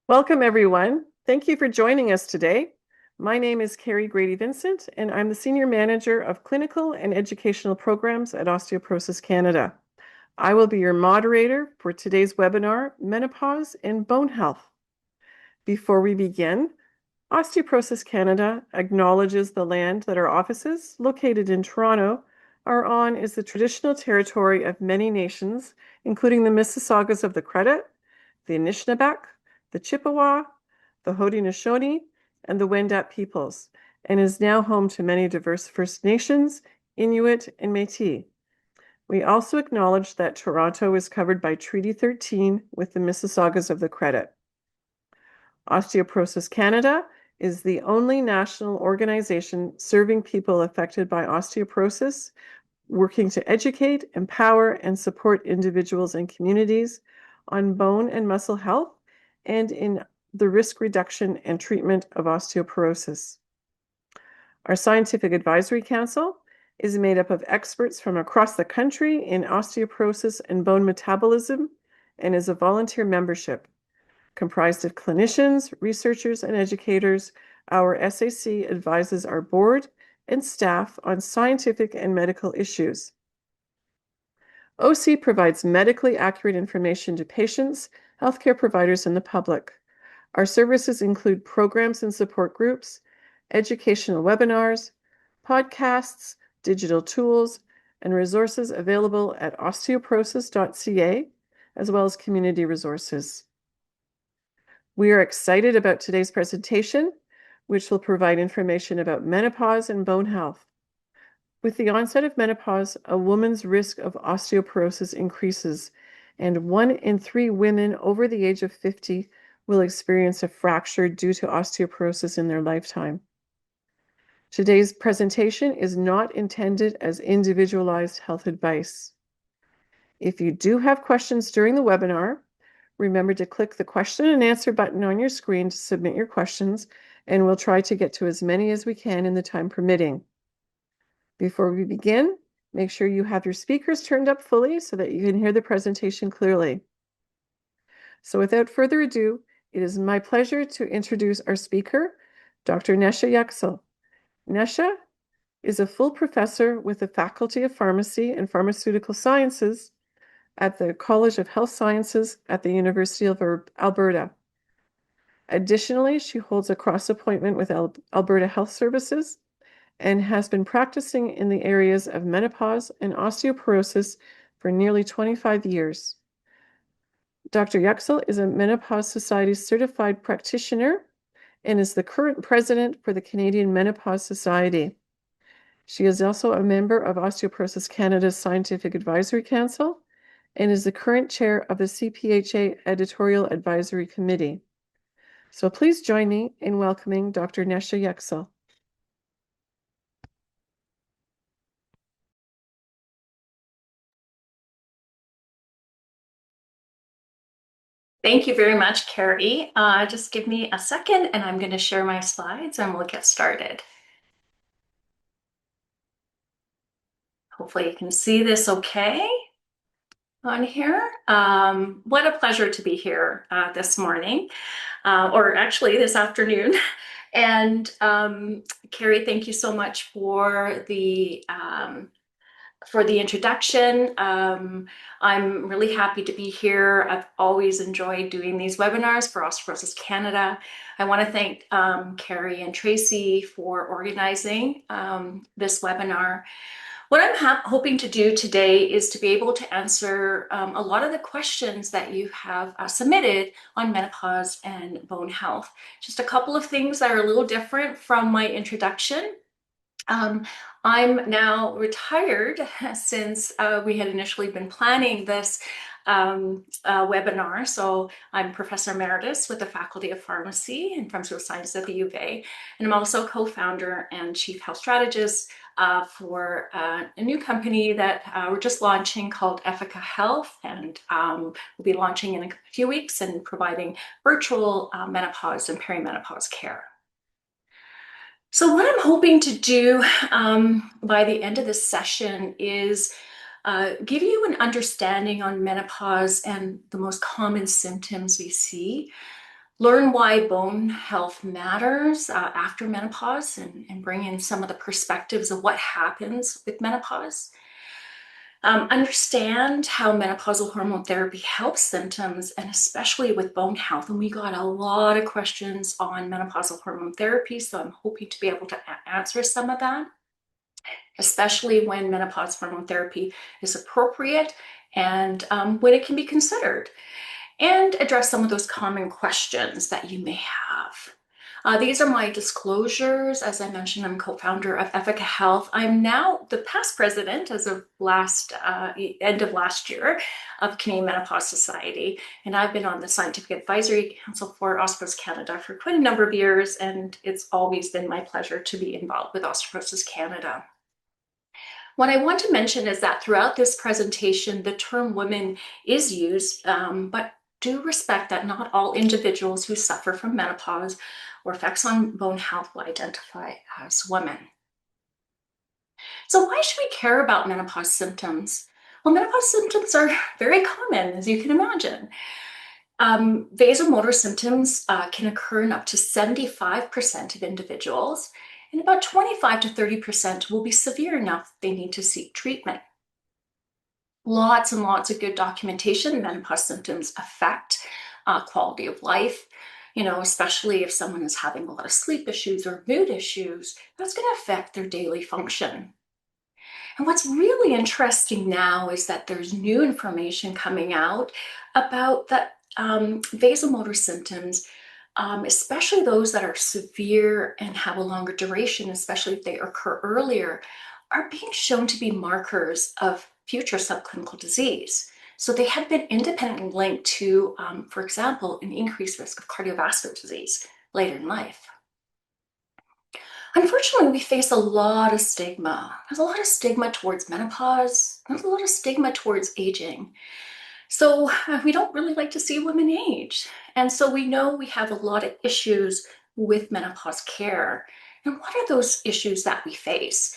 Welcome, everyone. Thank you for joining us today. My name is Kerry Grady Vincent, and I'm the Senior Manager of Clinical and Educational Programs at Osteoporosis Canada. I will be your moderator for today's webinar, Menopause and Bone Health. Before we begin, Osteoporosis Canada acknowledges the land that our offices, located in Toronto, are on is the traditional territory of many nations, including the Mississaugas of the Credit, the Anishinaabe, the Chippewa, the Haudenosaunee, and the Wendat peoples, and is now home to many diverse First Nations, Inuit, and Métis. We also acknowledge that Toronto is covered by Treaty 13 with the Mississaugas of the Credit. Osteoporosis Canada is the only national organization serving people affected by osteoporosis, working to educate, empower, and support individuals and communities on bone and muscle health and in the risk reduction and treatment of osteoporosis. Our Scientific Advisory Council is made up of experts from across the country in osteoporosis and bone metabolism and is a volunteer membership. Comprised of clinicians, researchers, and educators, our SAC advises our board and staff on scientific and medical issues. OC provides medically accurate information to patients, healthcare providers, and the public. Our services include programs and support groups, educational webinars, podcasts, digital tools, and resources available at osteoporosis.ca, as well as community resources. We are excited about today's presentation, which will provide information about menopause and bone health. With the onset of menopause, a woman's risk of osteoporosis increases, and 1 in 3 women over the age of 50 will experience a fracture due to osteoporosis in their lifetime. Today's presentation is not intended as individualized health advice. If you do have questions during the webinar, remember to click the question and answer button on your screen to submit your questions, and we'll try to get to as many as we can in the time permitting. Before we begin, make sure you have your speakers turned up fully so that you can hear the presentation clearly. So without further ado, it is my pleasure to introduce our speaker, Dr. Nese Yuksel. Nese is a full professor with the Faculty of Pharmacy and Pharmaceutical Sciences at the College of Health Sciences at the University of Alberta. Additionally, she holds a cross-appointment with Alberta Health Services and has been practicing in the areas of menopause and osteoporosis for nearly 25 years. Dr. Yuksel is a Menopause Society certified practitioner and is the current president for the Canadian Menopause Society. She is also a member of Osteoporosis Canada's Scientific Advisory Council and is the current chair of the CPHA Editorial Advisory Committee. So please join me in welcoming Dr. Nese Yuksel. Thank you very much, Kerry. Just give me a second and I'm going to share my slides and we'll get started. Hopefully you can see this okay on here. What a pleasure to be here this morning, or actually this afternoon. And Kerry, thank you so much for the introduction. I'm really happy to be here. I've always enjoyed doing these webinars for Osteoporosis Canada. I want to thank Kerry and Tracy for organizing this webinar. What I'm hoping to do today is to be able to answer a lot of the questions that you have submitted on menopause and bone health. Just a couple of things that are a little different from my introduction. I'm now retired since we had initially been planning this webinar. So I'm Professor Emeritus with the Faculty of Pharmacy and Pharmaceutical Sciences at the U of A. And I'm also co-founder and Chief Health Strategist for a new company that we're just launching called Effica Health. And we'll be launching in a few weeks and providing virtual menopause and perimenopause care. So what I'm hoping to do by the end of this session is give you an understanding on menopause and the most common symptoms we see. learn why bone health matters after menopause and bring in some of the perspectives of what happens with menopause. Understand how menopausal hormone therapy helps symptoms and especially with bone health. And we got a lot of questions on menopausal hormone therapy, so I'm hoping to be able to answer some of that, especially when menopause hormone therapy is appropriate and when it can be considered, and address some of those common questions that you may have. These are my disclosures. As I mentioned, I'm co-founder of Ethica Health. I'm now the past president as of end of last year of Canadian Menopause Society, and I've been on the Scientific Advisory Council for Osteoporosis Canada for quite a number of years, and it's always been my pleasure to be involved with Osteoporosis Canada. What I want to mention is that throughout this presentation, the term women is used, but do respect that not all individuals who suffer from menopause or effects on bone health will identify as women. So why should we care about menopause symptoms? Well, menopause symptoms are very common, as you can imagine. Vasomotor symptoms can occur in up to 75% of individuals, and about 25 to 30% will be severe enough they need to seek treatment. Lots and lots of good documentation. Menopause symptoms affect quality of life, especially if someone is having a lot of sleep issues or mood issues, that's going to affect their daily function. And what's really interesting now is that there's new information coming out about that vasomotor symptoms, especially those that are severe and have a longer duration, especially if they occur earlier, are being shown to be markers of future subclinical disease. So they have been independently linked to, for example, an increased risk of cardiovascular disease later in life. Unfortunately, we face a lot of stigma. There's a lot of stigma towards menopause. There's a lot of stigma towards aging. So we don't really like to see women age. And so we know we have a lot of issues with menopause care. And what are those issues that we face?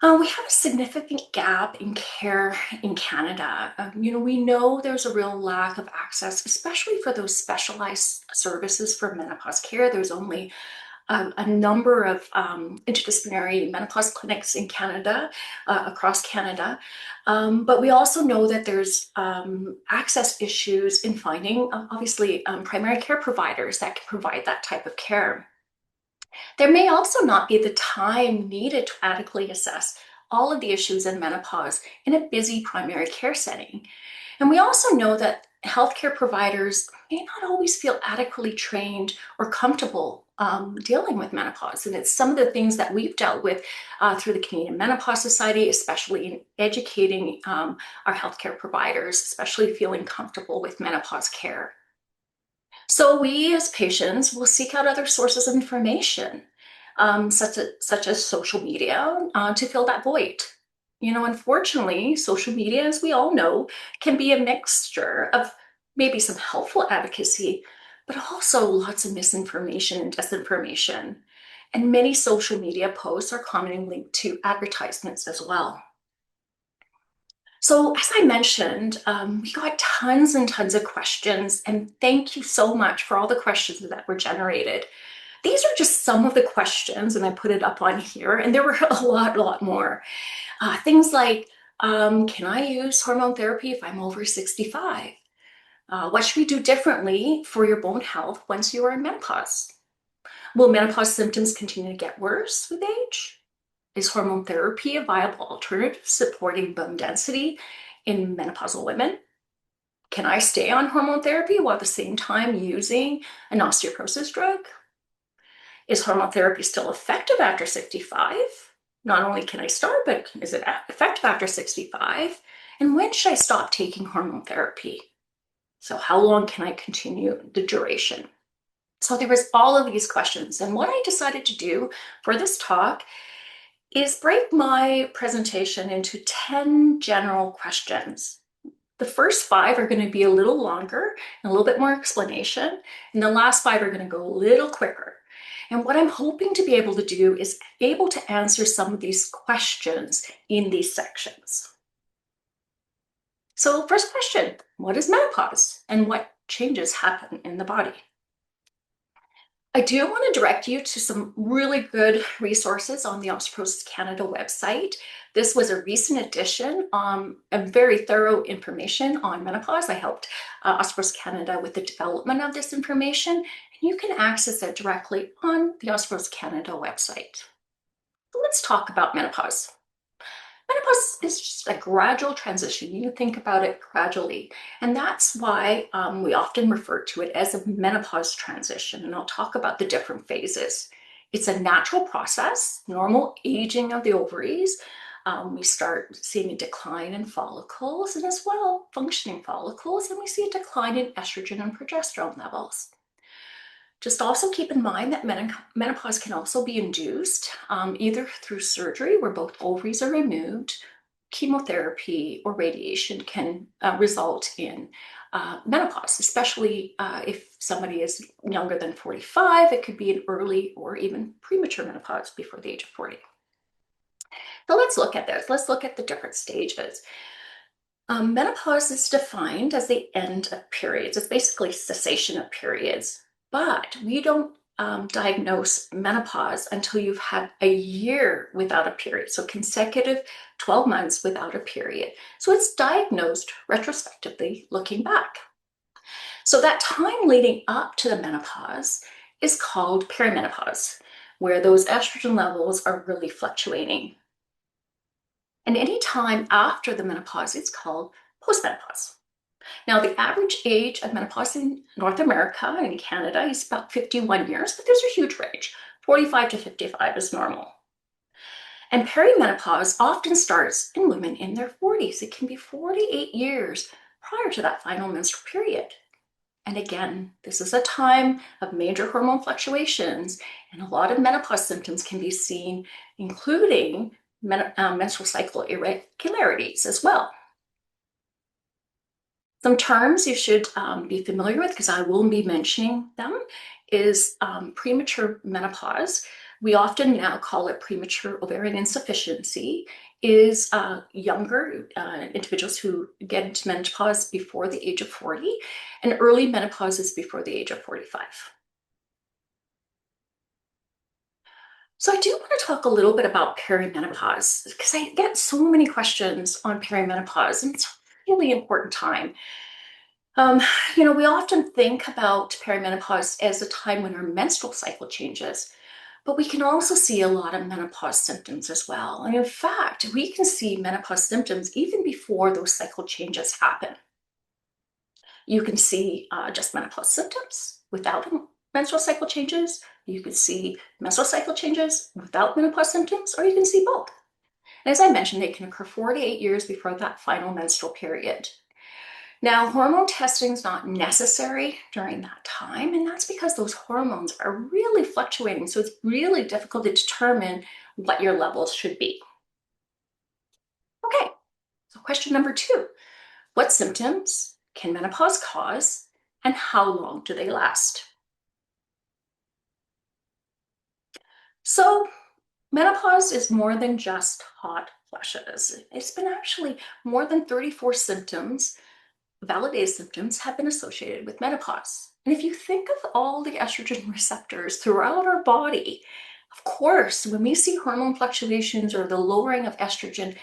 We have a significant gap in care in Canada. We know there's a real lack of access, especially for those specialized services for menopause care. There's only a number of interdisciplinary menopause clinics in Canada, across Canada. But we also know that there's access issues in finding, obviously, primary care providers that can provide that type of care. There may also not be the time needed to adequately assess all of the issues in menopause in a busy primary care setting. And we also know that healthcare providers may not always feel adequately trained or comfortable dealing with menopause. And it's some of the things that we've dealt with through the Canadian Menopause Society, especially in educating our healthcare providers, especially feeling comfortable with menopause care. So we as patients will seek out other sources of information, such as social media, to fill that void. Unfortunately, social media, as we all know, can be a mixture of maybe some helpful advocacy, but also lots of misinformation and disinformation. And many social media posts are commonly linked to advertisements as well. So as I mentioned, we got tons and tons of questions, and thank you so much for all the questions that were generated. These are just some of the questions, and I put it up on here, and there were a lot more. Things like, can I use hormone therapy if I'm over 65? What should we do differently for your bone health once you are in menopause? Will menopause symptoms continue to get worse with age? Is hormone therapy a viable alternative supporting bone density in menopausal women? Can I stay on hormone therapy while at the same time using an osteoporosis drug? Is hormone therapy still effective after 65? Not only can I start, but is it effective after 65? And when should I stop taking hormone therapy? So how long can I continue the duration? So there was all of these questions. And what I decided to do for this talk is break my presentation into 10 general questions. The first 5 are going to be a little longer and a little bit more explanation, and the last 5 are going to go a little quicker. And what I'm hoping to be able to do is able to answer some of these questions in these sections. So first question, what is menopause and what changes happen in the body? I do want to direct you to some really good resources on the Osteoporosis Canada website. This was a recent addition, a very thorough information on menopause. I helped Osteoporosis Canada with the development of this information, and you can access it directly on the Osteoporosis Canada website. So let's talk about menopause. Menopause is just a gradual transition. You think about it gradually. And that's why we often refer to it as a menopause transition. And I'll talk about the different phases. It's a natural process, normal aging of the ovaries. We start seeing a decline in follicles and as well functioning follicles, and we see a decline in estrogen and progesterone levels. Just also keep in mind that menopause can also be induced either through surgery, where both ovaries are removed, chemotherapy, or radiation can result in menopause, especially if somebody is younger than 45. It could be an early or even premature menopause before the age of 40. So let's look at this. Let's look at the different stages. Menopause is defined as the end of periods. It's basically cessation of periods, but we don't diagnose menopause until you've had a year without a period. So consecutive 12 months without a period. So it's diagnosed retrospectively looking back. So that time leading up to the menopause is called perimenopause, where those estrogen levels are really fluctuating. And any time after the menopause, it's called postmenopause. Now, the average age of menopause in North America and Canada is about 51 years, but there's a huge range. 45 to 55 is normal. And perimenopause often starts in women in their 40s. It can be 48 years prior to that final menstrual period. And again, this is a time of major hormone fluctuations, and a lot of menopause symptoms can be seen, including menstrual cycle irregularities as well. Some terms you should be familiar with, because I will be mentioning them, is premature menopause. We often now call it premature ovarian insufficiency, is younger individuals who get into menopause before the age of 40, and early menopause is before the age of 45. So I do want to talk a little bit about perimenopause, because I get so many questions on perimenopause, and it's a really important time. We often think about perimenopause as a time when our menstrual cycle changes, but we can also see a lot of menopause symptoms as well. And in fact, we can see menopause symptoms even before those cycle changes happen. You can see just menopause symptoms without menstrual cycle changes. You can see menstrual cycle changes without menopause symptoms, or you can see both. And as I mentioned, they can occur 4 to 8 years before that final menstrual period. Now, hormone testing is not necessary during that time, and that's because those hormones are really fluctuating. So it's really difficult to determine what your levels should be. Okay, so question number 2, what symptoms can menopause cause, and how long do they last? So menopause is more than just hot flushes. It's been actually more than 34 symptoms. Validated symptoms have been associated with menopause. And if you think of all the estrogen receptors throughout our body, of course, when we see hormone fluctuations or the lowering of estrogen, we're going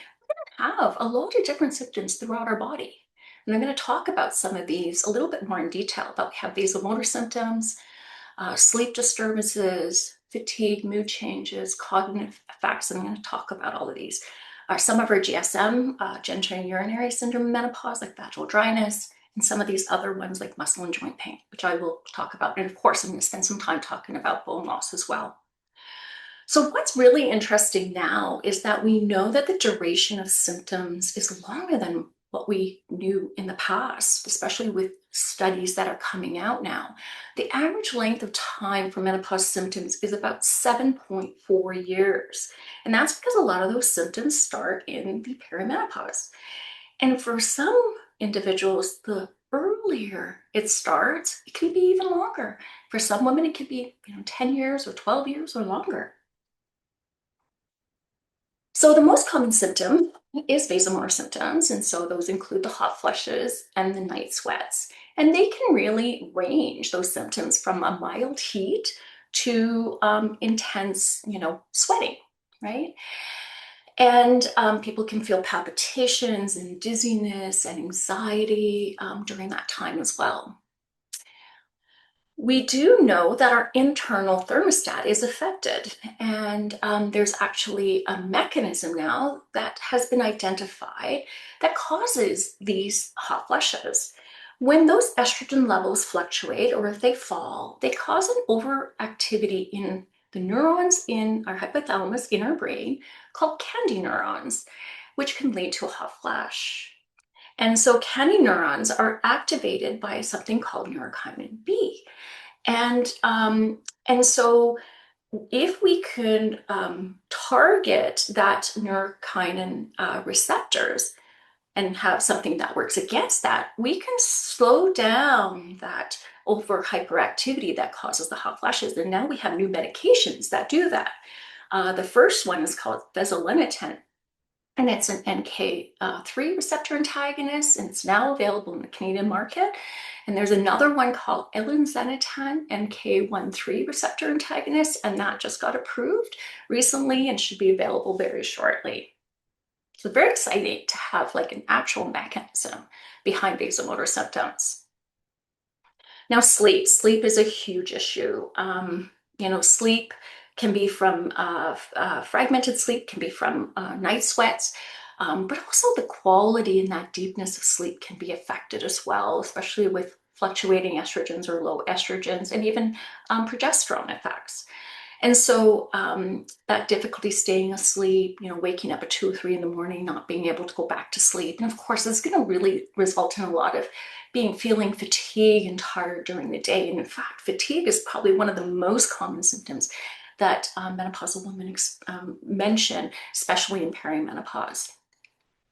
to have a lot of different symptoms throughout our body. And I'm going to talk about some of these a little bit more in detail. But we have vasomotor symptoms, sleep disturbances, fatigue, mood changes, cognitive effects. And I'm going to talk about all of these. Some of our GSM, genitourinary syndrome menopause, like vaginal dryness, and some of these other ones like muscle and joint pain, which I will talk about. And of course, I'm going to spend some time talking about bone loss as well. So what's really interesting now is that we know that the duration of symptoms is longer than what we knew in the past, especially with studies that are coming out now. The average length of time for menopause symptoms is about 7.4 years. And that's because a lot of those symptoms start in the perimenopause. And for some individuals, the earlier it starts, it can be even longer. For some women, it could be 10 years or 12 years or longer. So the most common symptom is vasomotor symptoms, and so those include the hot flushes and the night sweats. And they can really range, those symptoms, from a mild heat to intense, sweating, right? And people can feel palpitations and dizziness and anxiety during that time as well. We do know that our internal thermostat is affected, and there's actually a mechanism now that has been identified that causes these hot flushes. When those estrogen levels fluctuate or if they fall, they cause an overactivity in the neurons in our hypothalamus in our brain called candy neurons, which can lead to a hot flash. And so candy neurons are activated by something called neurokinin B. And so if we could target that neurokinin receptors and have something that works against that, we can slow down that over hyperactivity that causes the hot flashes. And now we have new medications that do that. The first one is called fezolinetant, and it's an NK3 receptor antagonist, and it's now available in the Canadian market. And there's another one called elinzanetant, NK13 receptor antagonist, and that just got approved recently and should be available very shortly. So very exciting to have like an actual mechanism behind vasomotor symptoms. Now, sleep is a huge issue. Sleep can be from fragmented sleep, can be from night sweats, but also the quality and that deepness of sleep can be affected as well, especially with fluctuating estrogens or low estrogens and even progesterone effects. And so that difficulty staying asleep, waking up at 2 or 3 in the morning, not being able to go back to sleep. And of course, it's going to really result in a lot of feeling fatigued and tired during the day. And in fact, fatigue is probably one of the most common symptoms that menopausal women mention, especially in perimenopause.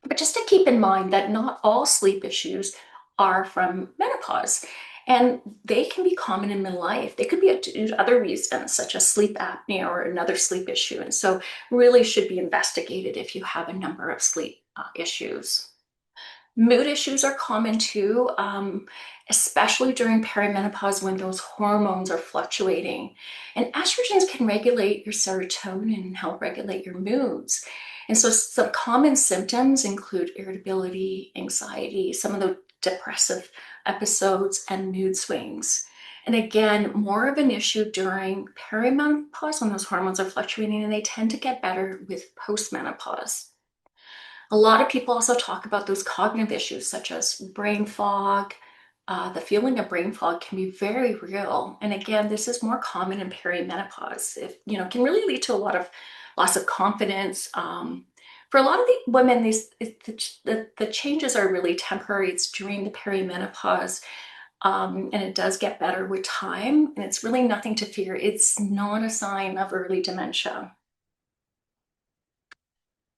But just to keep in mind that not all sleep issues are from menopause. And they can be common in midlife. They could be due to other reasons, such as sleep apnea or another sleep issue. And so really should be investigated if you have a number of sleep issues. Mood issues are common too, especially during perimenopause when those hormones are fluctuating. And estrogens can regulate your serotonin and help regulate your moods. And so some common symptoms include irritability, anxiety, some of the depressive episodes, and mood swings. And again, more of an issue during perimenopause when those hormones are fluctuating, and they tend to get better with postmenopause. A lot of people also talk about those cognitive issues such as brain fog. The feeling of brain fog can be very real. And again, this is more common in perimenopause. Can really lead to a lot of loss of confidence. For a lot of the women, the changes are really temporary. It's during the perimenopause, and it does get better with time. And it's really nothing to fear. It's not a sign of early dementia.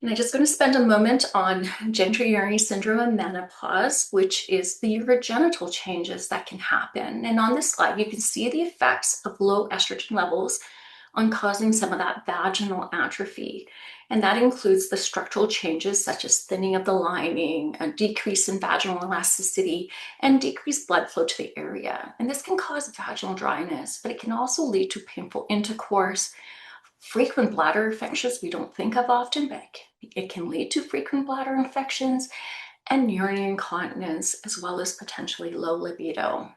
And I'm just going to spend a moment on genital urinary syndrome and menopause, which is the urogenital changes that can happen. And on this slide, you can see the effects of low estrogen levels on causing some of that vaginal atrophy. And that includes the structural changes such as thinning of the lining, a decrease in vaginal elasticity, and decreased blood flow to the area. And this can cause vaginal dryness, but it can also lead to painful intercourse, frequent bladder infections we don't think of often, but it can lead to frequent bladder infections and urinary incontinence, as well as potentially low libido.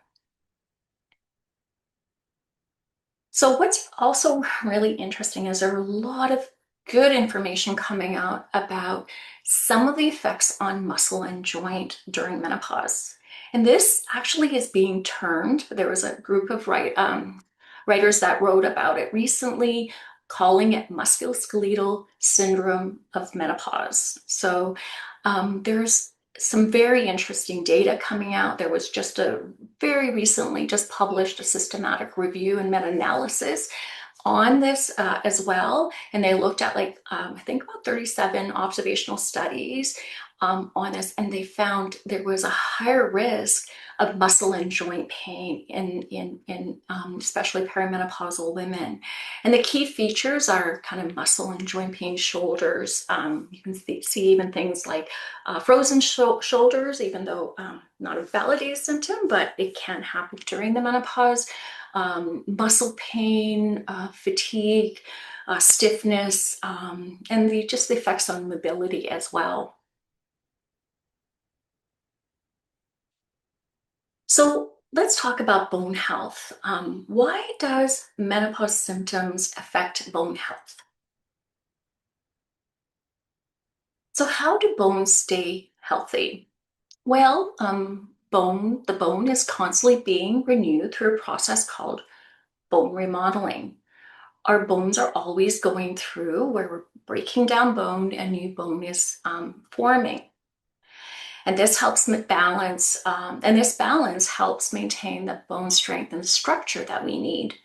So what's also really interesting is there are a lot of good information coming out about some of the effects on muscle and joint during menopause. And this actually is being termed, there was a group of writers that wrote about it recently, calling it musculoskeletal syndrome of menopause. So there's some very interesting data coming out. There was just very recently just published a systematic review and meta-analysis on this as well. And they looked at I think about 37 observational studies on this, and they found there was a higher risk of muscle and joint pain in especially perimenopausal women. And the key features are kind of muscle and joint pain, shoulders. You can see even things like frozen shoulders, even though not a validated symptom, but it can happen during the menopause. muscle pain, fatigue, stiffness, and just the effects on mobility as well. So let's talk about bone health. Why does menopause symptoms affect bone health? So how do bones stay healthy? Well, the bone is constantly being renewed through a process called bone remodeling. Our bones are always going through where we're breaking down bone and new bone is forming. And this helps balance, and this balance helps maintain the bone strength and structure that we need.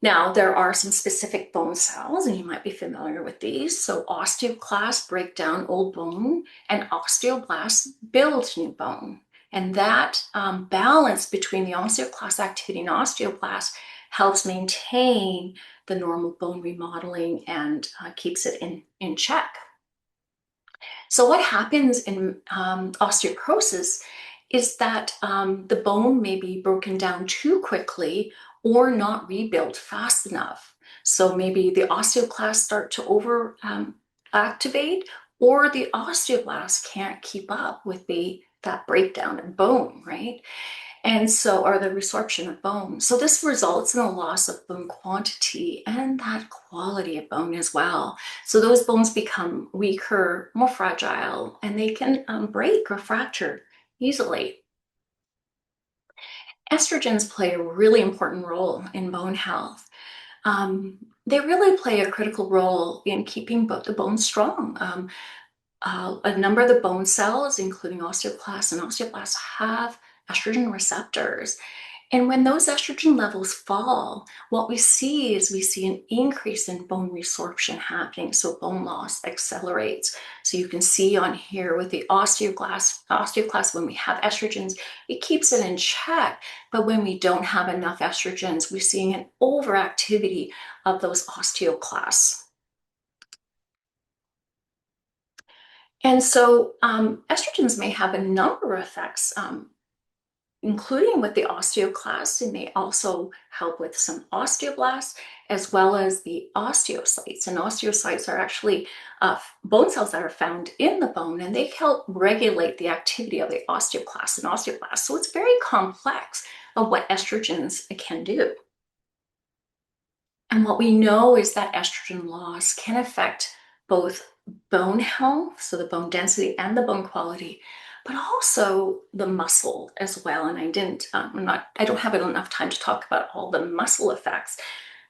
Now, there are some specific bone cells, and you might be familiar with these. So osteoclasts break down old bone, and osteoblasts build new bone. And that balance between the osteoclast activity and osteoblast helps maintain the normal bone remodeling and keeps it in check. So what happens in osteoporosis is that the bone may be broken down too quickly or not rebuilt fast enough. So maybe the osteoclasts start to over activate, or the osteoblasts can't keep up with that breakdown of bone, right? And so, or the resorption of bone. So this results in a loss of bone quantity and that quality of bone as well. So those bones become weaker, more fragile, and they can break or fracture easily. Estrogens play a really important role in bone health. They really play a critical role in keeping the bone strong. A number of the bone cells, including osteoclasts and osteoblasts, have estrogen receptors. And when those estrogen levels fall, what we see an increase in bone resorption happening. So bone loss accelerates. So you can see on here with the osteoclast, when we have estrogens, it keeps it in check. But when we don't have enough estrogens, we're seeing an overactivity of those osteoclasts. And so estrogens may have a number of effects, including with the osteoclasts. It may also help with some osteoblasts as well as the osteocytes. And osteocytes are actually bone cells that are found in the bone, and they help regulate the activity of the osteoclasts and osteoblasts. So it's very complex of what estrogens can do. And what we know is that estrogen loss can affect both bone health, so the bone density and the bone quality, but also the muscle as well. And I don't have enough time to talk about all the muscle effects,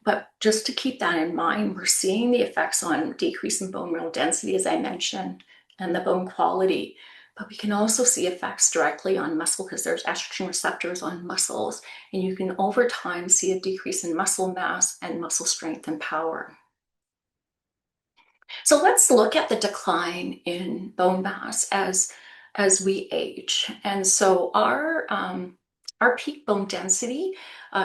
but just to keep that in mind, we're seeing the effects on decrease in bone mineral density, as I mentioned, and the bone quality. But we can also see effects directly on muscle because there's estrogen receptors on muscles, and you can over time see a decrease in muscle mass and muscle strength and power. So let's look at the decline in bone mass as we age. And so our peak bone density,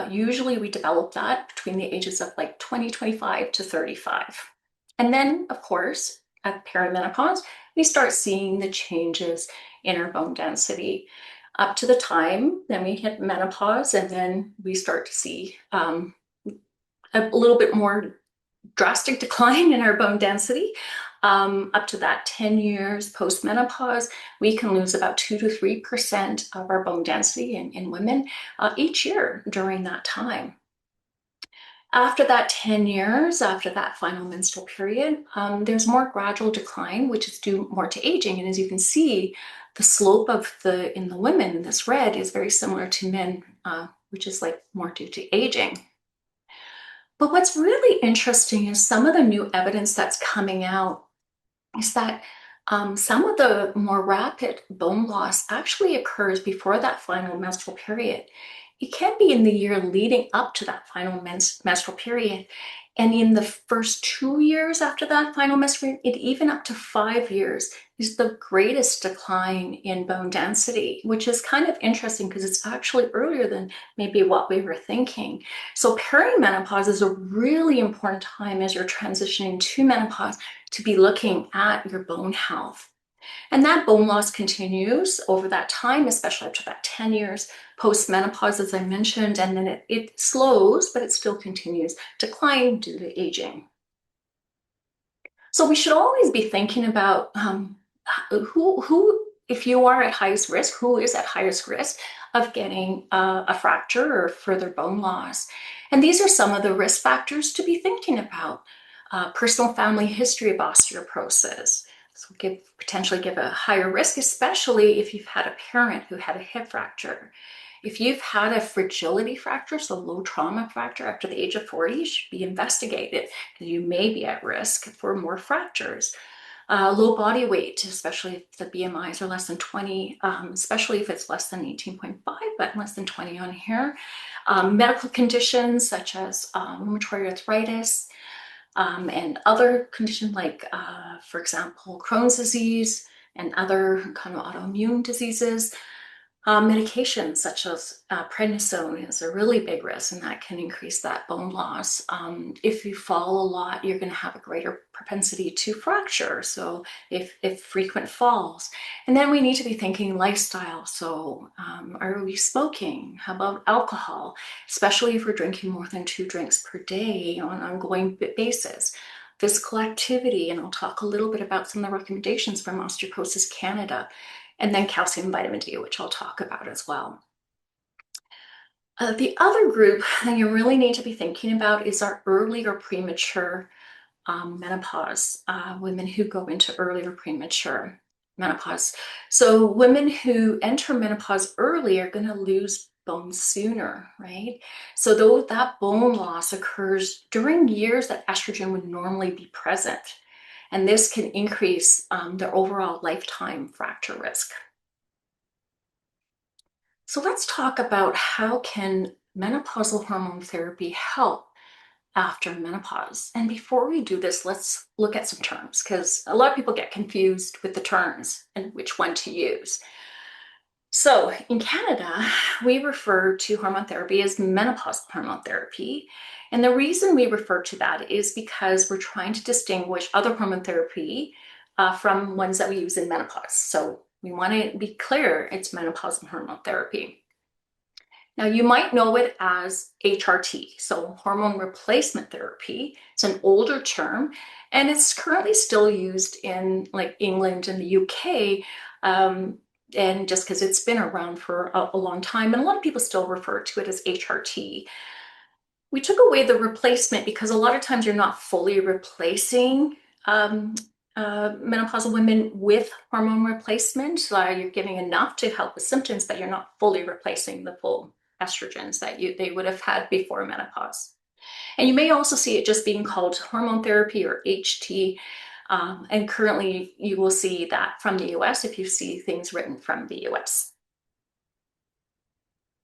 usually we develop that between the ages of like 20, 25 to 35. And then, of course, at perimenopause, we start seeing the changes in our bone density up to the time, then we hit menopause, and then we start to see a little bit more drastic decline in our bone density. Up to that 10 years post-menopause, we can lose about 2 to 3% of our bone density in women each year during that time. After that 10 years, after that final menstrual period, there's more gradual decline, which is due more to aging. And as you can see, the slope of in the women, this red, is very similar to men, which is like more due to aging. But what's really interesting is some of the new evidence that's coming out is that some of the more rapid bone loss actually occurs before that final menstrual period. It can be in the year leading up to that final menstrual period. And in the first 2 years after that final menstrual period, even up to 5 years, is the greatest decline in bone density, which is kind of interesting because it's actually earlier than maybe what we were thinking. So perimenopause is a really important time as you're transitioning to menopause to be looking at your bone health. And that bone loss continues over that time, especially up to that 10 years post-menopause, as I mentioned, and then it slows, but it still continues to decline due to aging. So we should always be thinking about if you are at highest risk, who is at highest risk of getting a fracture or further bone loss. And these are some of the risk factors to be thinking about. Personal family history of osteoporosis. So potentially give a higher risk, especially if you've had a parent who had a hip fracture. If you've had a fragility fracture, so low trauma fracture after the age of 40, you should be investigated because you may be at risk for more fractures. Low body weight, especially if the BMIs are less than 20, especially if it's less than 18.5, but less than 20 on here. Medical conditions such as rheumatoid arthritis and other conditions like, for example, Crohn's disease and other kind of autoimmune diseases. Medications such as prednisone is a really big risk, and that can increase that bone loss. If you fall a lot, you're going to have a greater propensity to fracture. So if frequent falls. And then we need to be thinking lifestyle. So are we smoking? How about alcohol? Especially if we're drinking more than 2 drinks per day on an ongoing basis. Physical activity, and I'll talk a little bit about some of the recommendations from Osteoporosis Canada. And then calcium and vitamin D, which I'll talk about as well. The other group that you really need to be thinking about is our early or premature menopause, women who go into early or premature menopause. So women who enter menopause early are going to lose bone sooner, right? So though that bone loss occurs during years that estrogen would normally be present, and this can increase their overall lifetime fracture risk. So let's talk about how can menopausal hormone therapy help after menopause. And before we do this, let's look at some terms because a lot of people get confused with the terms and which one to use. So in Canada, we refer to hormone therapy as menopausal hormone therapy. And the reason we refer to that is because we're trying to distinguish other hormone therapy from ones that we use in menopause. So we want to be clear, it's menopausal hormone therapy. Now, you might know it as HRT, so hormone replacement therapy. It's an older term, and it's currently still used in like England and the UK, and just because it's been around for a long time, and a lot of people still refer to it as HRT. We took away the replacement because a lot of times you're not fully replacing menopausal women with hormone replacement. You're giving enough to help with symptoms, but you're not fully replacing the full estrogens that they would have had before menopause. And you may also see it just being called hormone therapy or HT. And currently you will see that from the US if you see things written from the US.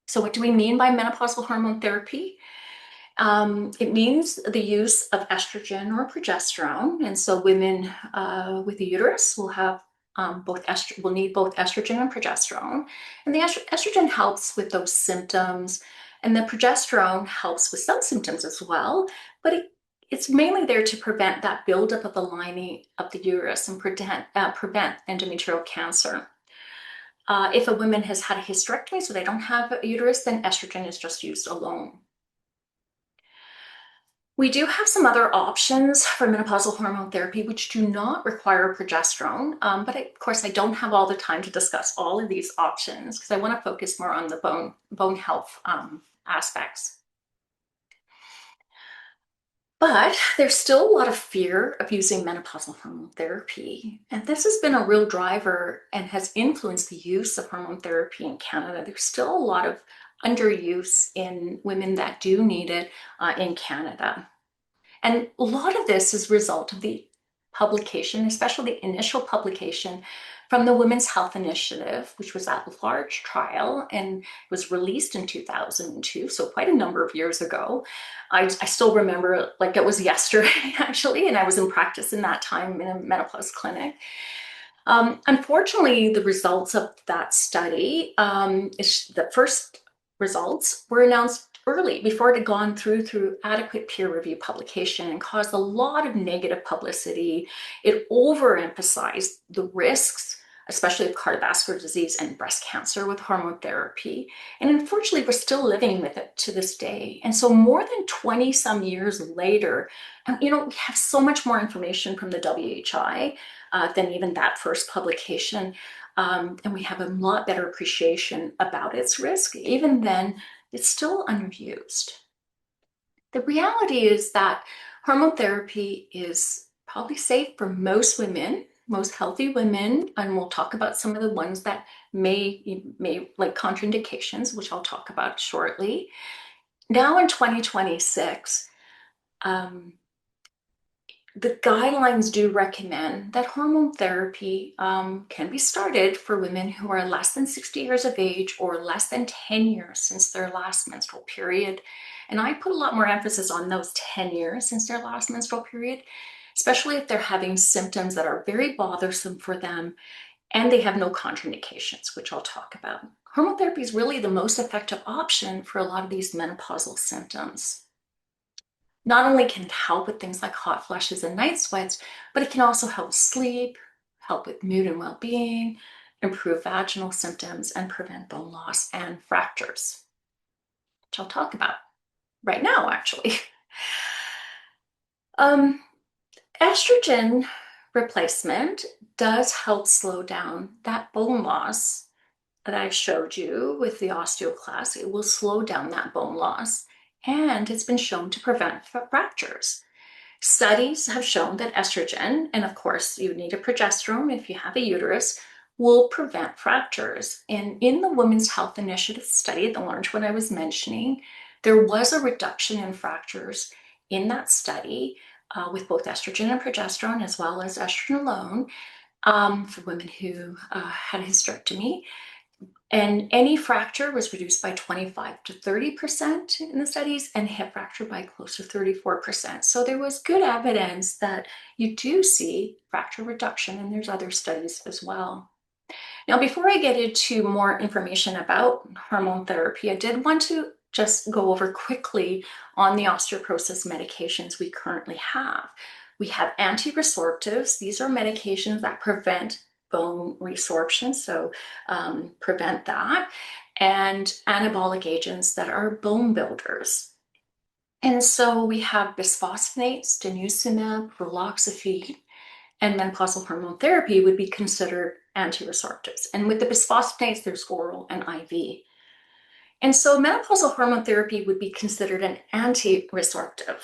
So what do we mean by menopausal hormone therapy? It means the use of estrogen or progesterone. And so women with a uterus will have will need both estrogen and progesterone. And the estrogen helps with those symptoms, and the progesterone helps with some symptoms as well, but it's mainly there to prevent that buildup of the lining of the uterus and prevent endometrial cancer. If a woman has had a hysterectomy, so they don't have a uterus, then estrogen is just used alone. We do have some other options for menopausal hormone therapy which do not require progesterone, but of course I don't have all the time to discuss all of these options because I want to focus more on the bone health aspects. But there's still a lot of fear of using menopausal hormone therapy. And this has been a real driver and has influenced the use of hormone therapy in Canada. There's still a lot of underuse in women that do need it in Canada. And a lot of this is a result of the publication, especially the initial publication from the Women's Health Initiative, which was a large trial and was released in 2002, so quite a number of years ago. I still remember it like it was yesterday, actually, and I was in practice in that time in a menopause clinic. Unfortunately, the results of that study, the first results were announced early, before it had gone through adequate peer review publication, and caused a lot of negative publicity. It overemphasized the risks, especially of cardiovascular disease and breast cancer with hormone therapy. And unfortunately, we're still living with it to this day. And so more than 20 some years later, we have so much more information from the WHI than even that first publication. And we have a lot better appreciation about its risk. Even then, it's still underused. The reality is that hormone therapy is probably safe for most women, most healthy women, and we'll talk about some of the ones that may like contraindications, which I'll talk about shortly. Now in 2026, the guidelines do recommend that hormone therapy can be started for women who are less than 60 years of age or less than 10 years since their last menstrual period. And I put a lot more emphasis on those 10 years since their last menstrual period, especially if they're having symptoms that are very bothersome for them and they have no contraindications, which I'll talk about. Hormone therapy is really the most effective option for a lot of these menopausal symptoms. Not only can it help with things like hot flushes and night sweats, but it can also help sleep, help with mood and well-being, improve vaginal symptoms, and prevent bone loss and fractures, which I'll talk about right now, actually. Estrogen replacement does help slow down that bone loss that I showed you with the osteoclast. It will slow down that bone loss, and it's been shown to prevent fractures. Studies have shown that estrogen, and of course you need a progesterone if you have a uterus, will prevent fractures. And in the Women's Health Initiative study, the orange one I was mentioning, there was a reduction in fractures in that study with both estrogen and progesterone, as well as estrogen alone, for women who had a hysterectomy. And any fracture was reduced by 25 to 30% in the studies, and hip fracture by close to 34%. So there was good evidence that you do see fracture reduction, and there's other studies as well. Now, before I get into more information about hormone therapy, I did want to just go over quickly on the osteoporosis medications we currently have. We have anti-resorptives. These are medications that prevent bone resorption, so prevent that, and anabolic agents that are bone builders. And so we have bisphosphonates, denosumab, raloxifene, and menopausal hormone therapy would be considered anti-resorptives. And with the bisphosphonates, there's oral and IV. And so menopausal hormone therapy would be considered an anti-resorptive.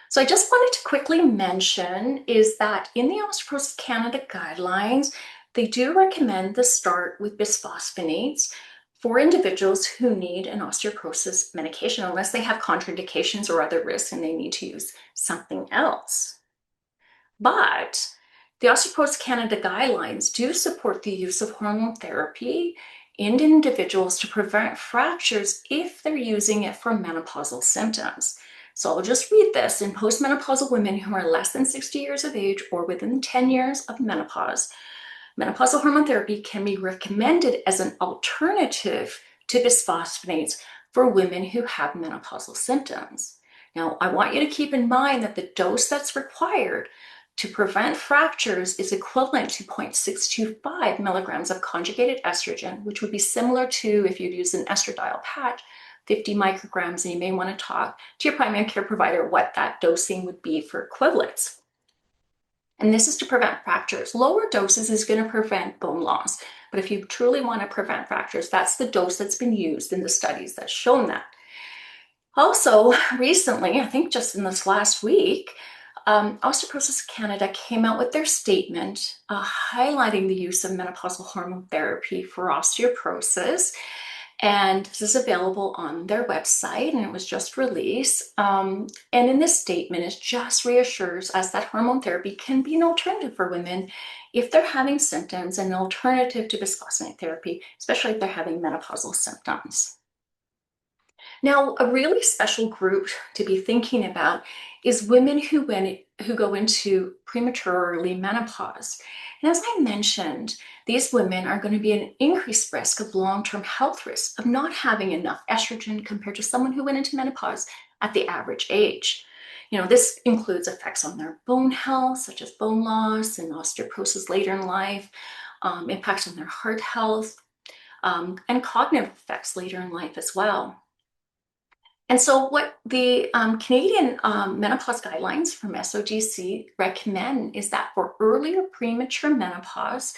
So I just wanted to quickly mention is that in the Osteoporosis Canada guidelines, they do recommend the start with bisphosphonates for individuals who need an osteoporosis medication, unless they have contraindications or other risks and they need to use something else. But the Osteoporosis Canada guidelines do support the use of hormone therapy in individuals to prevent fractures if they're using it for menopausal symptoms. So I'll just read this. In postmenopausal women who are less than 60 years of age or within 10 years of menopause, menopausal hormone therapy can be recommended as an alternative to bisphosphonates for women who have menopausal symptoms. Now, I want you to keep in mind that the dose that's required to prevent fractures is equivalent to 0.625 milligrams of conjugated estrogen, which would be similar to if you'd use an estradiol patch, 50 micrograms, and you may want to talk to your primary care provider what that dosing would be for equivalents. And this is to prevent fractures. Lower doses is going to prevent bone loss, but if you truly want to prevent fractures, that's the dose that's been used in the studies that's shown that. Also, recently, I think just in this last week, Osteoporosis Canada came out with their statement highlighting the use of menopausal hormone therapy for osteoporosis. And this is available on their website, and it was just released. And in this statement, it just reassures us that hormone therapy can be an alternative for women if they're having symptoms, and an alternative to bisphosphonate therapy, especially if they're having menopausal symptoms. Now, a really special group to be thinking about is women who go into premature or early menopause. And as I mentioned, these women are going to be at an increased risk of long-term health risks of not having enough estrogen compared to someone who went into menopause at the average age. This includes effects on their bone health, such as bone loss and osteoporosis later in life, impacts on their heart health, and cognitive effects later in life as well. And so, what the Canadian menopause guidelines from SOGC recommend is that for early or premature menopause,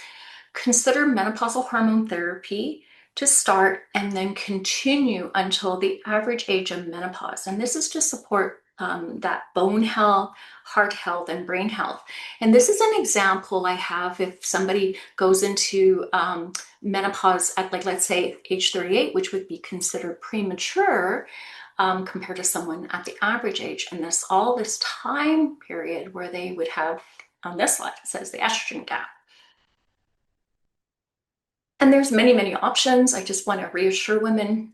consider menopausal hormone therapy to start and then continue until the average age of menopause. And this is to support that bone health, heart health, and brain health. And this is an example I have if somebody goes into menopause at, like, let's say age 38, which would be considered premature. Compared to someone at the average age. And all this time period where they would have, on this slide, it says the estrogen gap. And there's many, many options. I just want to reassure women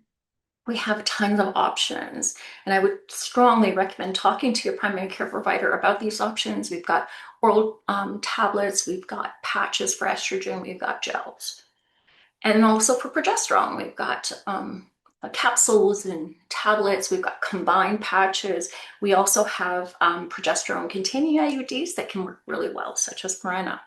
we have tons of options. And I would strongly recommend talking to your primary care provider about these options. We've got oral tablets, we've got patches for estrogen, we've got gels. And also for progesterone, we've got capsules and tablets. We've got combined patches. We also have progesterone-containing IUDs that can work really well, such as Mirena.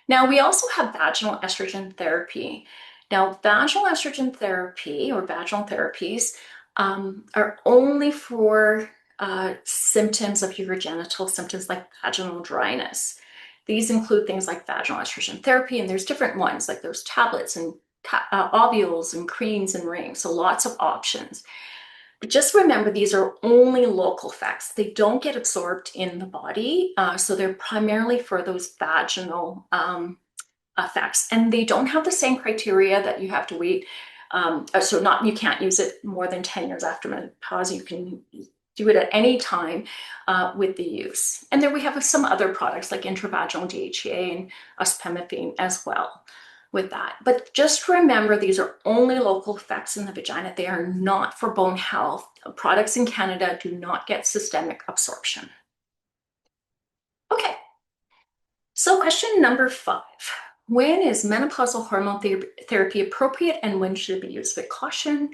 Now, we also have vaginal estrogen therapy. Now, vaginal estrogen therapy or vaginal therapies are only for symptoms of urogenital symptoms like vaginal dryness. These include things like vaginal estrogen therapy, and there's different ones, like there's tablets and ovules and creams and rings, so lots of options. But just remember, these are only local effects. They don't get absorbed in the body, so they're primarily for those vaginal effects, and they don't have the same criteria that you have to wait. You can't use it more than 10 years after menopause. You can do it at any time with the use. And then we have some other products like intravaginal DHEA and ospemifene as well with that. But just remember, these are only local effects in the vagina. They are not for bone health. Products in Canada do not get systemic absorption. Okay, so question number 5. When is menopausal hormone therapy appropriate and when should it be used with caution?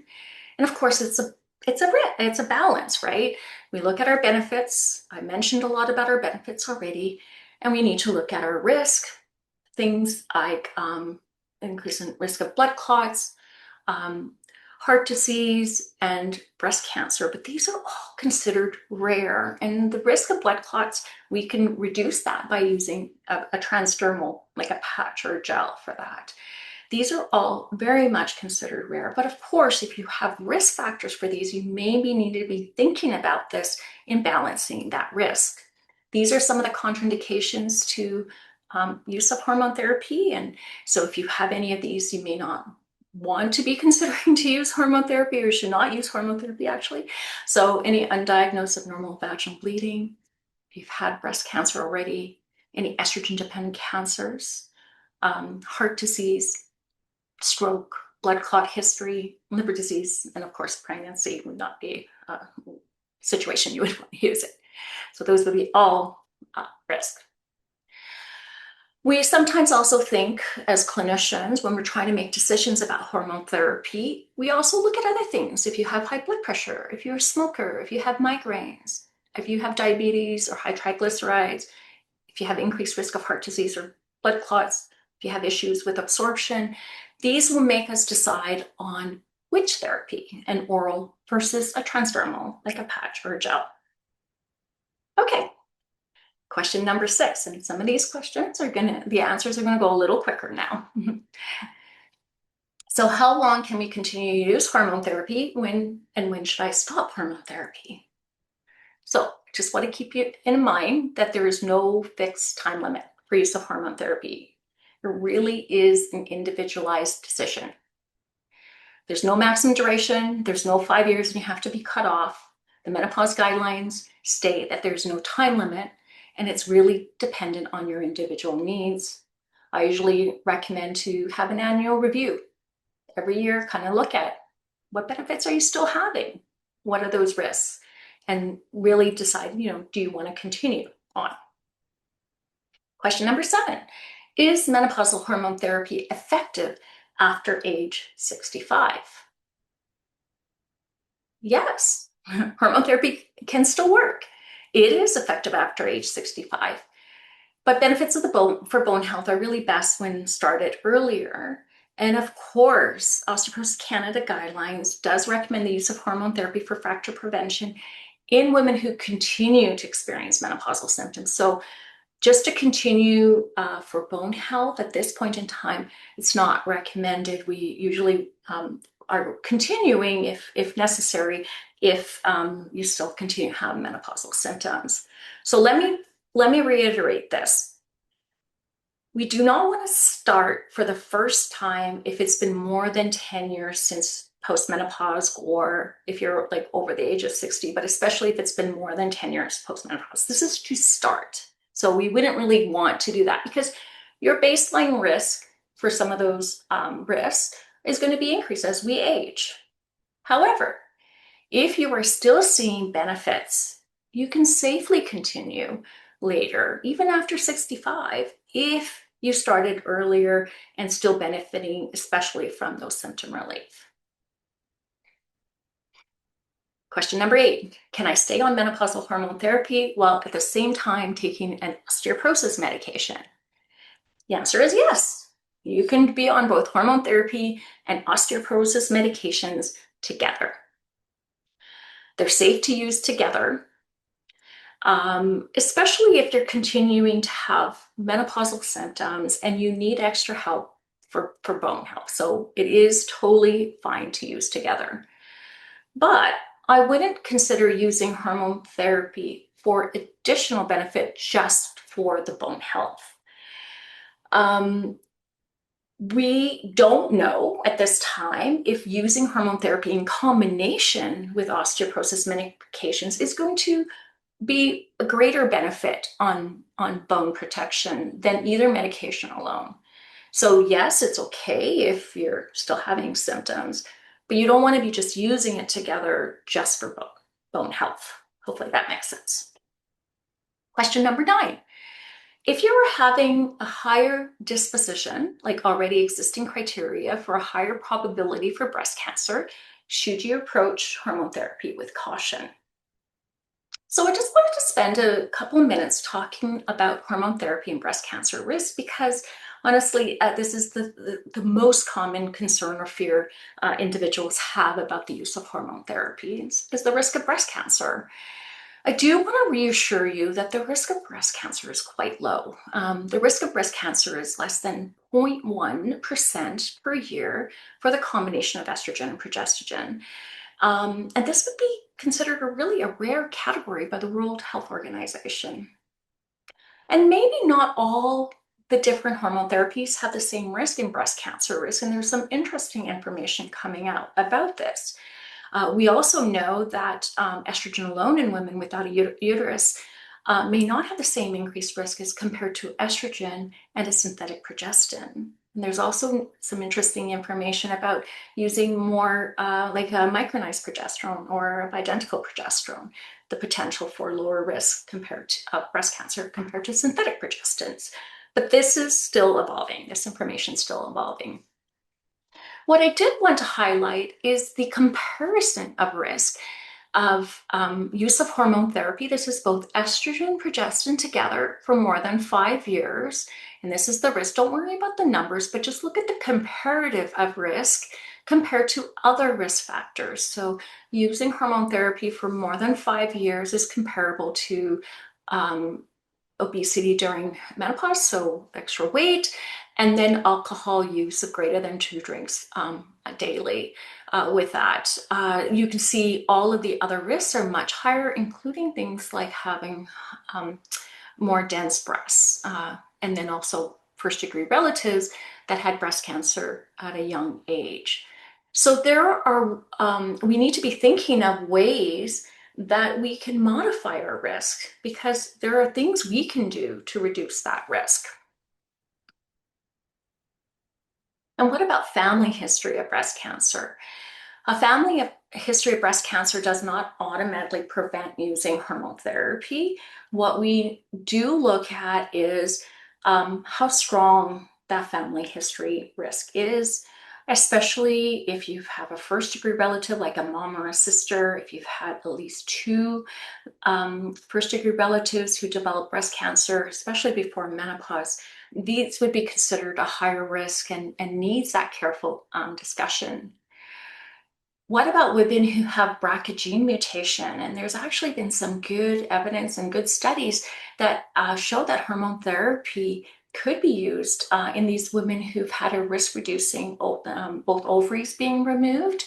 And of course, it's a balance, right? We look at our benefits. I mentioned a lot about our benefits already, and we need to look at our risk, things like increase in risk of blood clots, heart disease, and breast cancer. But these are all considered rare. And the risk of blood clots, we can reduce that by using a transdermal, like a patch or a gel for that. These are all very much considered rare. But of course, if you have risk factors for these, you maybe need to be thinking about this in balancing that risk. These are some of the contraindications to use of hormone therapy. And so if you have any of these, you may not want to be considering to use hormone therapy or should not use hormone therapy actually. So any undiagnosed abnormal vaginal bleeding, if you've had breast cancer already, any estrogen dependent cancers, heart disease, stroke, blood clot history, liver disease, and of course pregnancy would not be a situation you would want to use it. So those would be all risk. We sometimes also think as clinicians, when we're trying to make decisions about hormone therapy, we also look at other things. If you have high blood pressure, if you're a smoker, if you have migraines, if you have diabetes or high triglycerides, if you have increased risk of heart disease or blood clots, if you have issues with absorption, these will make us decide on which therapy, an oral versus a transdermal, like a patch or a gel. Okay. Question number 6, and some of these questions the answers are gonna go a little quicker now. So how long can we continue to use hormone therapy? When should I stop hormone therapy? So just want to keep you in mind that there is no fixed time limit for use of hormone therapy. It really is an individualized decision. There's no maximum duration, there's no 5 years and you have to be cut off. The menopause guidelines state that there's no time limit, and it's really dependent on your individual needs. I usually recommend to have an annual review every year, kind of look at What benefits are you still having? What are those risks? And really decide, do you want to continue on? Question number 7, is menopausal hormone therapy effective after age 65? Yes, hormone therapy can still work. It is effective after age 65, but benefits of the bone for bone health are really best when started earlier. And of course, Osteoporosis Canada guidelines does recommend the use of hormone therapy for fracture prevention in women who continue to experience menopausal symptoms. So just to continue for bone health at this point in time, it's not recommended. We usually are continuing if necessary, if you still continue to have menopausal symptoms. So let me reiterate this. We do not want to start for the first time if it's been more than 10 years since postmenopause, or if you're like over the age of 60, but especially if it's been more than 10 years postmenopause. This is to start. So we wouldn't really want to do that because your baseline risk for some of those risks is going to be increased as we age. However, if you are still seeing benefits, you can safely continue later, even after 65, if you started earlier and still benefiting, especially from those symptom relief. Question number 8, can I stay on menopausal hormone therapy while at the same time taking an osteoporosis medication? The answer is yes. You can be on both hormone therapy and osteoporosis medications together. They're safe to use together, especially if you're continuing to have menopausal symptoms and you need extra help for bone health. So it is totally fine to use together. But I wouldn't consider using hormone therapy for additional benefit just for the bone health. We don't know at this time if using hormone therapy in combination with osteoporosis medications is going to be a greater benefit on bone protection than either medication alone. So yes, it's okay if you're still having symptoms, but you don't want to be just using it together just for bone health. Hopefully that makes sense. Question number 9. If you are having a higher disposition, like already existing criteria for a higher probability for breast cancer, should you approach hormone therapy with caution? So I just wanted to spend a couple of minutes talking about hormone therapy and breast cancer risk because honestly, this is the most common concern or fear individuals have about the use of hormone therapy is the risk of breast cancer. I do want to reassure you that the risk of breast cancer is quite low. The risk of breast cancer is less than 0.1% per year for the combination of estrogen and progestogen. And this would be considered a rare category by the World Health Organization. And maybe not all the different hormone therapies have the same risk in breast cancer risk, and there's some interesting information coming out about this. We also know that estrogen alone in women without a uterus may not have the same increased risk as compared to estrogen and a synthetic progestin. And there's also some interesting information about using more like a micronized progesterone or a identical progesterone, the potential for lower risk compared to breast cancer compared to synthetic progestins. But this is still evolving. This information is still evolving. What I did want to highlight is the comparison of risk of use of hormone therapy. This is both estrogen and progestin together for more than 5 years. And this is the risk. Don't worry about the numbers, but just look at the comparative of risk compared to other risk factors. So using hormone therapy for more than 5 years is comparable to obesity during menopause, so extra weight, and then alcohol use of greater than 2 drinks daily. With that, you can see all of the other risks are much higher, including things like having more dense breasts, and then also first-degree relatives that had breast cancer at a young age. So we need to be thinking of ways that we can modify our risk because there are things we can do to reduce that risk. And what about family history of breast cancer? A family history of breast cancer does not automatically prevent using hormone therapy. What we do look at is how strong that family history risk is, especially if you have a first degree relative like a mom or a sister, if you've had at least two first degree relatives who develop breast cancer, especially before menopause. These would be considered a higher risk and needs that careful discussion. What about women who have BRCA gene mutation? And there's actually been some good evidence and good studies that show that hormone therapy could be used in these women who've had a risk reducing both ovaries being removed.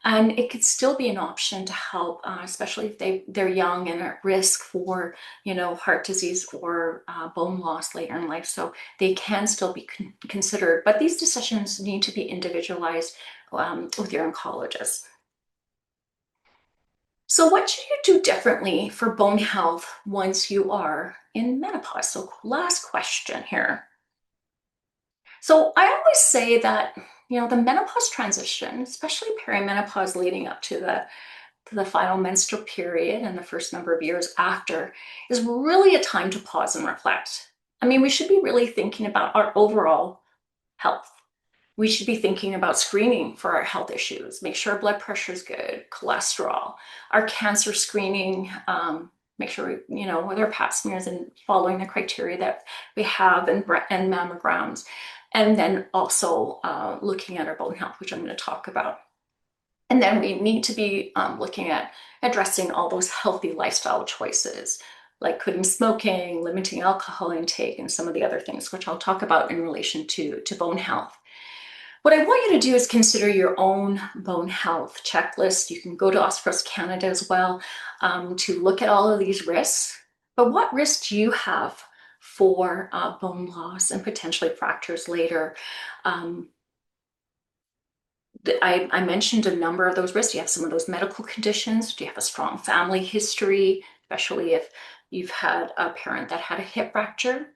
And it could still be an option to help, especially if they're young and at risk for, heart disease or bone loss later in life. So they can still be considered, but these decisions need to be individualized with your oncologist. So what should you do differently for bone health once you are in menopause? So last question here. So I always say that, the menopause transition, especially perimenopause leading up to the final menstrual period and the first number of years after, is really a time to pause and reflect. I mean, we should be really thinking about our overall health. We should be thinking about screening for our health issues, make sure our blood pressure is good, cholesterol, our cancer screening, make sure with our pap smears and following the criteria that we have and mammograms. And then also looking at our bone health, which I'm going to talk about. And then we need to be looking at addressing all those healthy lifestyle choices, like quitting smoking, limiting alcohol intake, and some of the other things, which I'll talk about in relation to bone health. What I want you to do is consider your own bone health checklist. You can go to Osteoporosis Canada as well to look at all of these risks. But what risks do you have for bone loss and potentially fractures later? I mentioned a number of those risks. Do you have some of those medical conditions? Do you have a strong family history, especially if you've had a parent that had a hip fracture?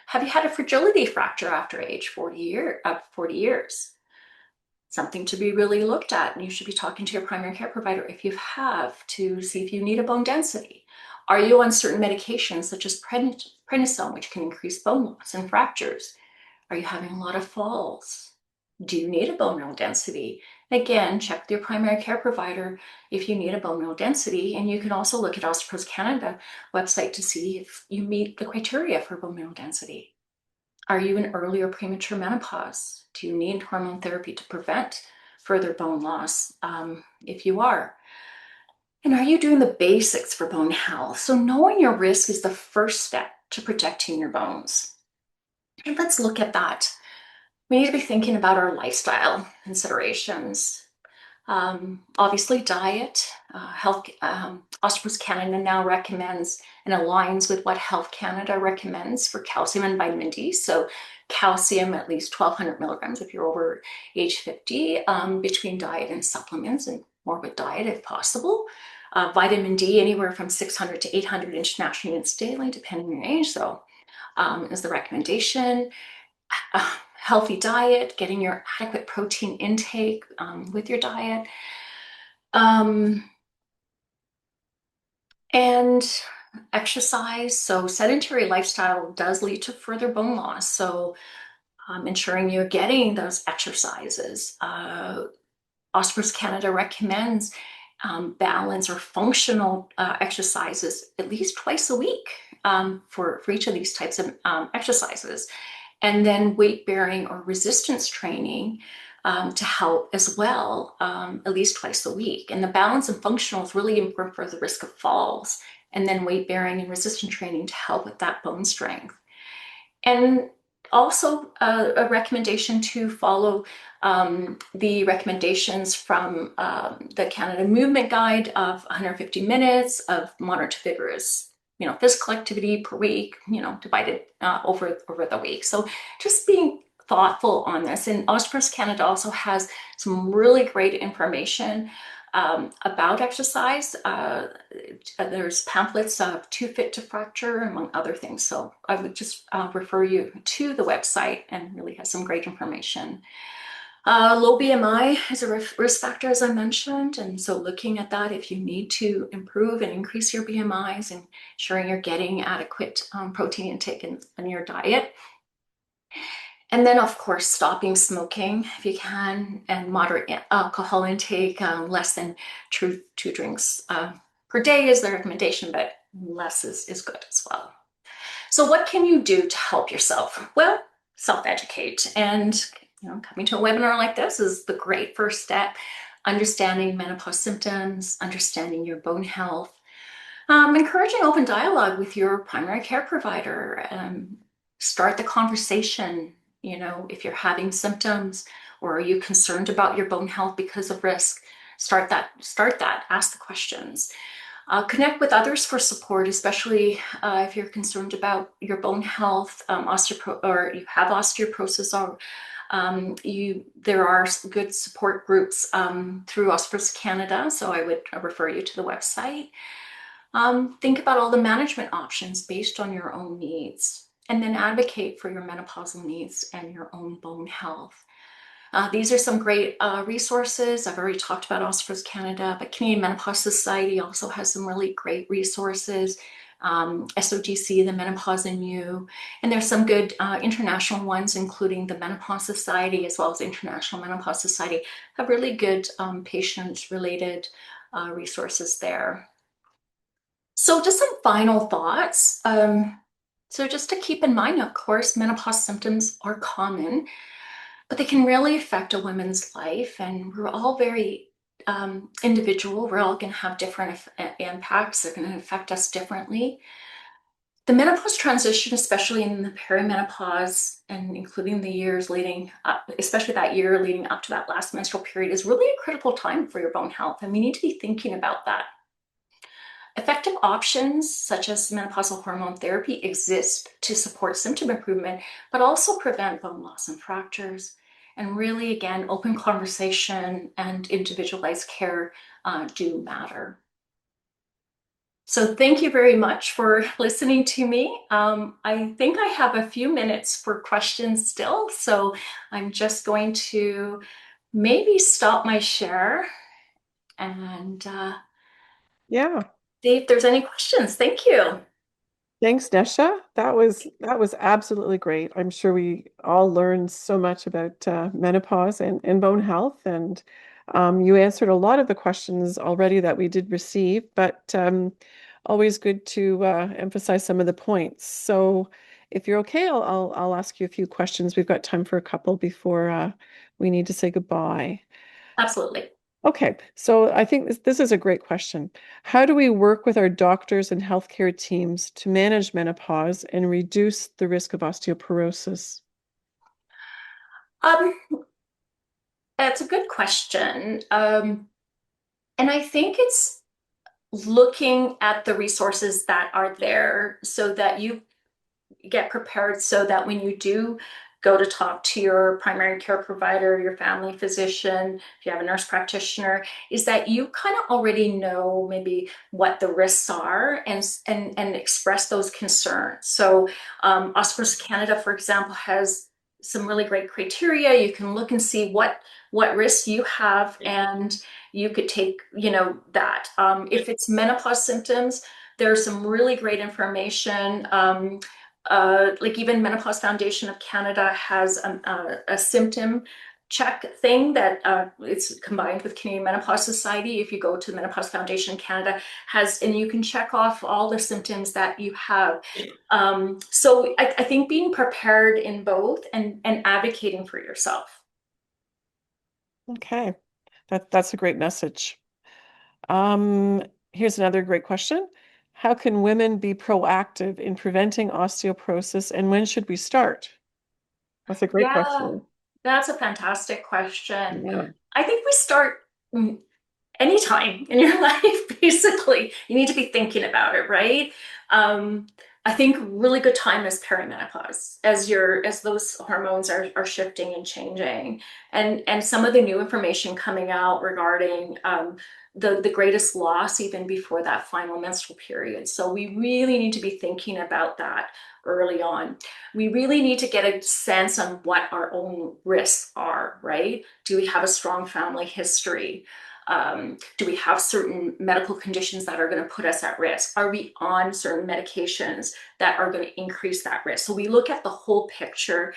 Have you had a fragility fracture after age 40 years? Something to be really looked at, and you should be talking to your primary care provider if you have, to see if you need a bone density. Are you on certain medications such as prednisone, which can increase bone loss and fractures? Are you having a lot of falls? Do you need a bone mineral density? Again, check with your primary care provider if you need a bone mineral density, and you can also look at Osteoporosis Canada website to see if you meet the criteria for bone mineral density. Are you in early or premature menopause? Do you need hormone therapy to prevent further bone loss? If you are. And are you doing the basics for bone health? So knowing your risk is the first step to protecting your bones. And let's look at that. We need to be thinking about our lifestyle considerations. Obviously, diet. Osteoporosis Canada now recommends and aligns with what Health Canada recommends for calcium and vitamin D. So calcium, at least 1,200 milligrams if you're over age 50, between diet and supplements, and more with diet if possible. Vitamin D, anywhere from 600 to 800 international units daily, depending on your age. So is the recommendation. Healthy diet, getting your adequate protein intake with your diet. And exercise. So sedentary lifestyle does lead to further bone loss. So ensuring you're getting those exercises. Osteoporosis Canada recommends balance or functional exercises at least twice a week for each of these types of exercises. And then weight bearing or resistance training to help as well, at least twice a week. And the balance and functional is really important for the risk of falls. And then weight bearing and resistance training to help with that bone strength. And also a recommendation to follow the recommendations from the Canada Movement Guide of 150 minutes of moderate to vigorous physical activity per week, divided over the week. So just being thoughtful on this. And Osteoporosis Canada also has some really great information about exercise. There's pamphlets of Too Fit to Fracture, among other things. So I would just refer you to the website, and really has some great information. Low BMI is a risk factor, as I mentioned. And so looking at that, if you need to improve and increase your BMIs and ensuring you're getting adequate protein intake in your diet. And then, of course, stopping smoking if you can, and moderate alcohol intake, less than two drinks per day is the recommendation, but less is good as well. So what can you do to help yourself? Well, self-educate. And coming to a webinar like this is the great first step. Understanding menopause symptoms, understanding your bone health, encouraging open dialogue with your primary care provider. Start the conversation. If you're having symptoms or are you concerned about your bone health because of risk, start that. Ask the questions. Connect with others for support, especially if you're concerned about your bone health, or you have osteoporosis, or there are good support groups through Osteoporosis Canada, so I would refer you to the website. Think about all the management options based on your own needs, and then advocate for your menopausal needs and your own bone health. These are some great resources. I've already talked about Osteoporosis Canada, but Canadian Menopause Society also has some really great resources. SOGC, the Menopause and You, and there's some good international ones, including the Menopause Society as well as International Menopause Society, have really good patient-related resources there. So just some final thoughts. So just to keep in mind, of course, menopause symptoms are common, but they can really affect a woman's life, and we're all very individual. We're all going to have different impacts. They're going to affect us differently. The menopause transition, especially in the perimenopause and including the years leading up, especially that year leading up to that last menstrual period, is really a critical time for your bone health, and we need to be thinking about that. Effective options such as menopausal hormone therapy exist to support symptom improvement, but also prevent bone loss and fractures. And really, again, open conversation and individualized care do matter. So thank you very much for listening to me. I think I have a few minutes for questions still, so I'm just going to maybe stop my share and Yeah. see if there's any questions. Thank you. Thanks, Nesha. That was absolutely great. I'm sure we all learned so much about menopause and bone health, and you answered a lot of the questions already that we did receive, but always good to emphasize some of the points. So, if you're okay, I'll ask you a few questions. We've got time for a couple before we need to say goodbye. Absolutely. Okay, so I think this is a great question. How do we work with our doctors and healthcare teams to manage menopause and reduce the risk of osteoporosis? Um, that's a good question. And I think it's looking at the resources that are there so that you get prepared, so that when you do go to talk to your primary care provider, your family physician, if you have a nurse practitioner, is that you kind of already know maybe what the risks are, and express those concerns. So Osteoporosis Canada, for example, has some really great criteria. You can look and see what risks you have, and you could take that. If it's menopause symptoms, there's some really great information. Like even Menopause Foundation of Canada has a symptom check thing that it's combined with Canadian Menopause Society. If you go to the Menopause Foundation Canada and you can check off all the symptoms that you have. So I think being prepared in both and advocating for yourself. Okay, that's a great message. Um, Here's another great question. How can women be proactive in preventing osteoporosis, and when should we start? That's a great Yeah, question. that's a fantastic question. Yeah. I think we start anytime in your life, basically. You need to be thinking about it, right? Um, I think really good time is perimenopause, as those hormones are shifting and changing, and some of the new information coming out regarding the greatest loss even before that final menstrual period. So we really need to be thinking about that early on. We really need to get a sense on what our own risks are, right? Do we have a strong family history? Do we have certain medical conditions that are going to put us at risk? Are we on certain medications that are going to increase that risk? So we look at the whole picture.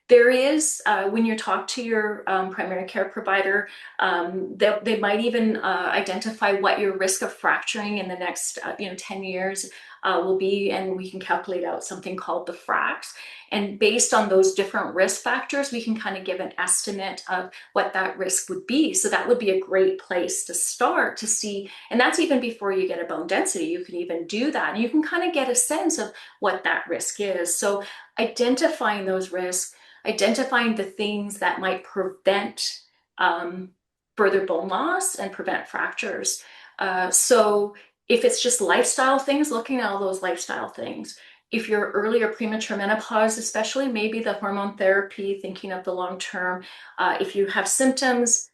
There is, when you talk to your primary care provider, they might even identify what your risk of fracturing in the next 10 years will be, and we can calculate out something called the FRAX. And based on those different risk factors, we can kind of give an estimate of what that risk would be. So that would be a great place to start to see, and that's even before you get a bone density. You can even do that, and you can kind of get a sense of what that risk is. So identifying those risks, identifying the things that might prevent further bone loss and prevent fractures. So if it's just lifestyle things, looking at all those lifestyle things. If you're early or premature menopause, especially, maybe the hormone therapy, thinking of the long term. If you have symptoms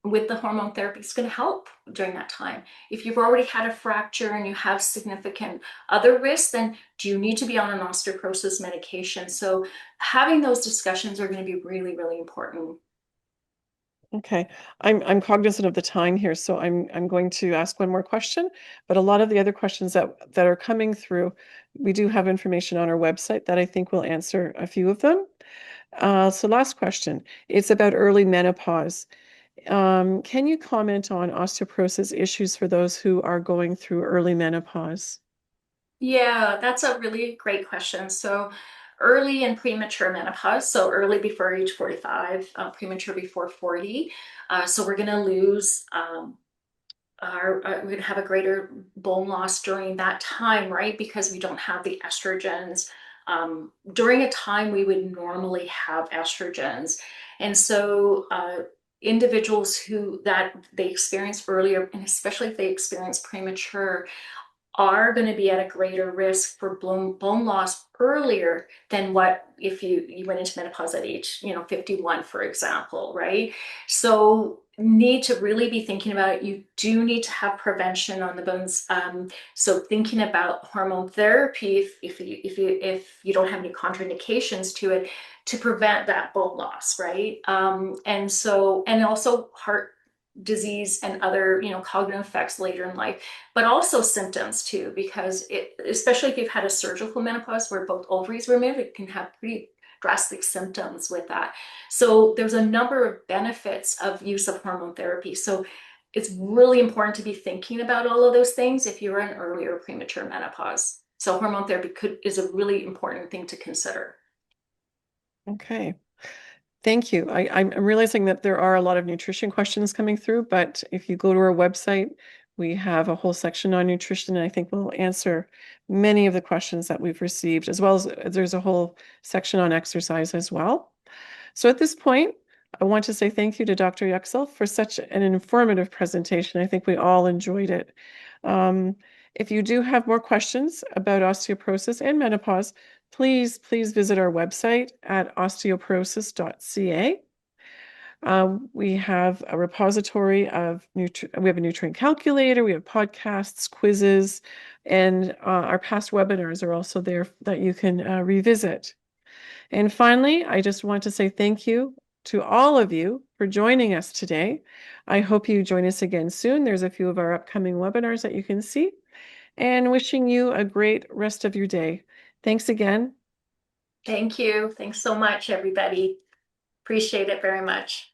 with the hormone therapy, it's going to help during that time. If you've already had a fracture and you have significant other risks, then do you need to be on an osteoporosis medication? So having those discussions are going to be really, really important. Okay, I'm cognizant of the time here, so I'm going to ask one more question. But a lot of the other questions that are coming through, we do have information on our website that I think will answer a few of them. So last question, it's about early menopause. Can you comment on osteoporosis issues for those who are going through early menopause? Yeah, that's a really great question. So early and premature menopause, so early before age 45, premature before 40. So we're going to lose we're going to have a greater bone loss during that time, right? Because we don't have the estrogens. During a time we would normally have estrogens. And so individuals who that they experience earlier, and especially if they experience premature, are going to be at a greater risk for bone loss earlier than what if you went into menopause at age 51, for example, right? So need to really be thinking about it. You do need to have prevention on the bones. So thinking about hormone therapy, if you don't have any contraindications to it, to prevent that bone loss, right? And also heart disease and other cognitive effects later in life, but also symptoms too, because especially if you've had a surgical menopause where both ovaries were removed, it can have pretty drastic symptoms with that. So there's a number of benefits of use of hormone therapy. So it's really important to be thinking about all of those things if you're in early or premature menopause. So hormone therapy is a really important thing to consider. Okay. Thank you. I'm realizing that there are a lot of nutrition questions coming through, but if you go to our website, we have a whole section on nutrition, and I think we'll answer many of the questions that we've received, as well as there's a whole section on exercise as well. So at this point, I want to say thank you to Dr. Yuksel for such an informative presentation. I think we all enjoyed it. Um, if you do have more questions about osteoporosis and menopause, please visit our website at osteoporosis.ca. We have a repository of we have a nutrient calculator, we have podcasts, quizzes, and our past webinars are also there that you can revisit. And finally, I just want to say thank you to all of you for joining us today. I hope you join us again soon. There's a few of our upcoming webinars that you can see, and wishing you a great rest of your day. Thanks again. Thank you. Thanks so much, everybody. Appreciate it very much.